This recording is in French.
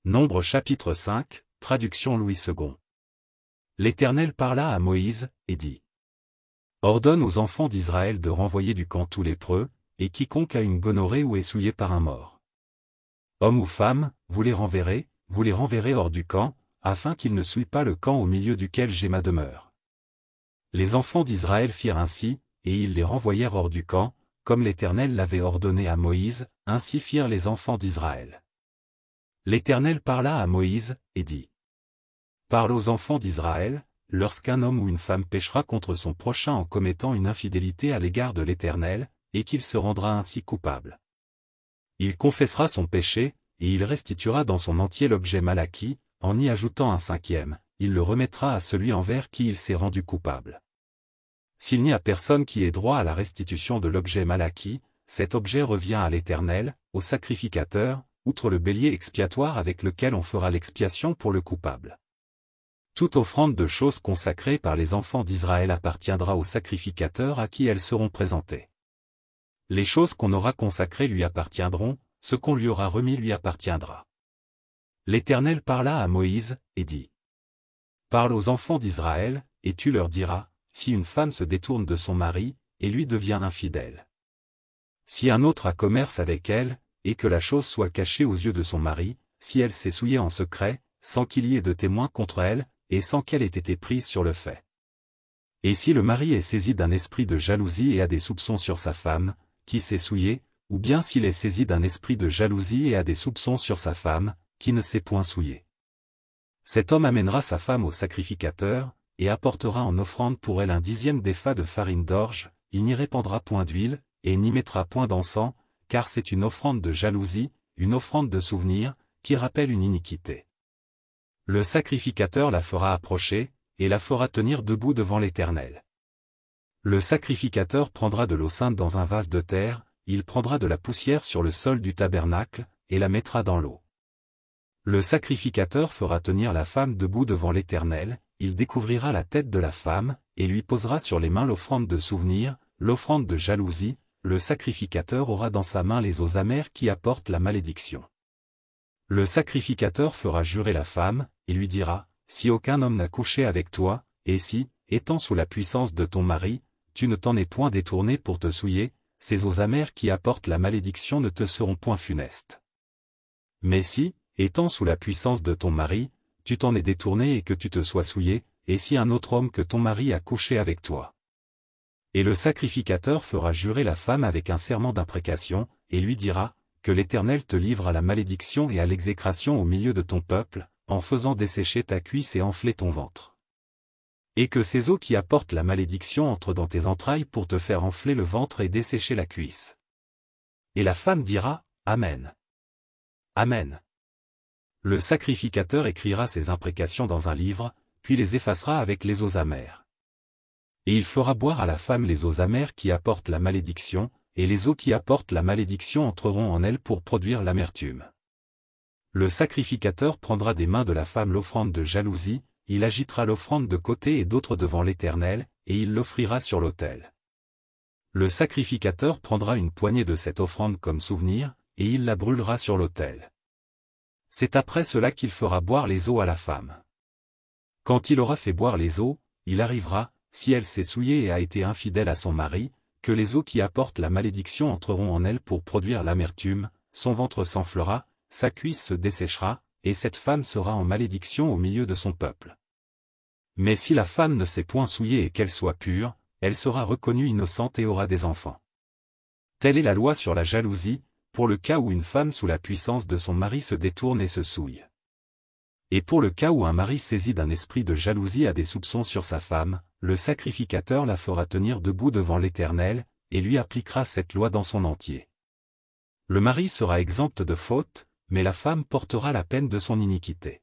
Nombre chapitre 5, traduction Louis II. L'Éternel parla à Moïse, et dit. Ordonne aux enfants d'Israël de renvoyer du camp tout lépreux, et quiconque a une gonorrhée ou est souillé par un mort. Homme ou femme, vous les renverrez hors du camp, afin qu'ils ne souillent pas le camp au milieu duquel j'ai ma demeure. Les enfants d'Israël firent ainsi, et ils les renvoyèrent hors du camp, comme l'Éternel l'avait ordonné à Moïse, ainsi firent les enfants d'Israël. L'Éternel parla à Moïse, et dit. Parle aux enfants d'Israël, lorsqu'un homme ou une femme péchera contre son prochain en commettant une infidélité à l'égard de l'Éternel, et qu'il se rendra ainsi coupable. Il confessera son péché, et il restituera dans son entier l'objet mal acquis, en y ajoutant un cinquième, il le remettra à celui envers qui il s'est rendu coupable. S'il n'y a personne qui ait droit à la restitution de l'objet mal acquis, cet objet revient à l'Éternel, au sacrificateur, outre le bélier expiatoire avec lequel on fera l'expiation pour le coupable. Toute offrande de choses consacrées par les enfants d'Israël appartiendra au sacrificateur à qui elles seront présentées. Les choses qu'on aura consacrées lui appartiendront, ce qu'on lui aura remis lui appartiendra. L'Éternel parla à Moïse, et dit. Parle aux enfants d'Israël, et tu leur diras, si une femme se détourne de son mari, et lui devient infidèle. Si un autre a commerce avec elle, et que la chose soit cachée aux yeux de son mari, si elle s'est souillée en secret, sans qu'il y ait de témoin contre elle, et sans qu'elle ait été prise sur le fait. Et si le mari est saisi d'un esprit de jalousie et a des soupçons sur sa femme, qui s'est souillée, ou bien s'il est saisi d'un esprit de jalousie et a des soupçons sur sa femme, qui ne s'est point souillée. Cet homme amènera sa femme au sacrificateur, et apportera en offrande pour elle un 10e d'épha de farine d'orge, il n'y répandra point d'huile, et n'y mettra point d'encens, car c'est une offrande de jalousie, une offrande de souvenir, qui rappelle une iniquité. Le sacrificateur la fera approcher, et la fera tenir debout devant l'Éternel. Le sacrificateur prendra de l'eau sainte dans un vase de terre, il prendra de la poussière sur le sol du tabernacle, et la mettra dans l'eau. Le sacrificateur fera tenir la femme debout devant l'Éternel, il découvrira la tête de la femme, et lui posera sur les mains l'offrande de souvenir, l'offrande de jalousie, le sacrificateur aura dans sa main les eaux amères qui apportent la malédiction. Le sacrificateur fera jurer la femme, et lui dira, si aucun homme n'a couché avec toi, et si, étant sous la puissance de ton mari, tu ne t'en es point détourné pour te souiller, ces eaux amères qui apportent la malédiction ne te seront point funestes. Mais si, étant sous la puissance de ton mari, tu t'en es détourné et que tu te sois souillé, et si un autre homme que ton mari a couché avec toi. Et le sacrificateur fera jurer la femme avec un serment d'imprécation, et lui dira, que l'Éternel te livre à la malédiction et à l'exécration au milieu de ton peuple, en faisant dessécher ta cuisse et enfler ton ventre. Et que ces eaux qui apportent la malédiction entrent dans tes entrailles pour te faire enfler le ventre et dessécher la cuisse. Et la femme dira, Amen. Amen. Le sacrificateur écrira ces imprécations dans un livre, puis les effacera avec les eaux amères. Et il fera boire à la femme les eaux amères qui apportent la malédiction, et les eaux qui apportent la malédiction entreront en elle pour produire l'amertume. Le sacrificateur prendra des mains de la femme l'offrande de jalousie, il agitera l'offrande de côté et d'autre devant l'Éternel, et il l'offrira sur l'autel. Le sacrificateur prendra une poignée de cette offrande comme souvenir, et il la brûlera sur l'autel. C'est après cela qu'il fera boire les eaux à la femme. Quand il aura fait boire les eaux, il arrivera, si elle s'est souillée et a été infidèle à son mari, que les eaux qui apportent la malédiction entreront en elle pour produire l'amertume, son ventre s'enflera, sa cuisse se desséchera, et cette femme sera en malédiction au milieu de son peuple. Mais si la femme ne s'est point souillée et qu'elle soit pure, elle sera reconnue innocente et aura des enfants. Telle est la loi sur la jalousie, pour le cas où une femme sous la puissance de son mari se détourne et se souille. Et pour le cas où un mari saisi d'un esprit de jalousie a des soupçons sur sa femme, le sacrificateur la fera tenir debout devant l'Éternel, et lui appliquera cette loi dans son entier. Le mari sera exempt de faute, mais la femme portera la peine de son iniquité.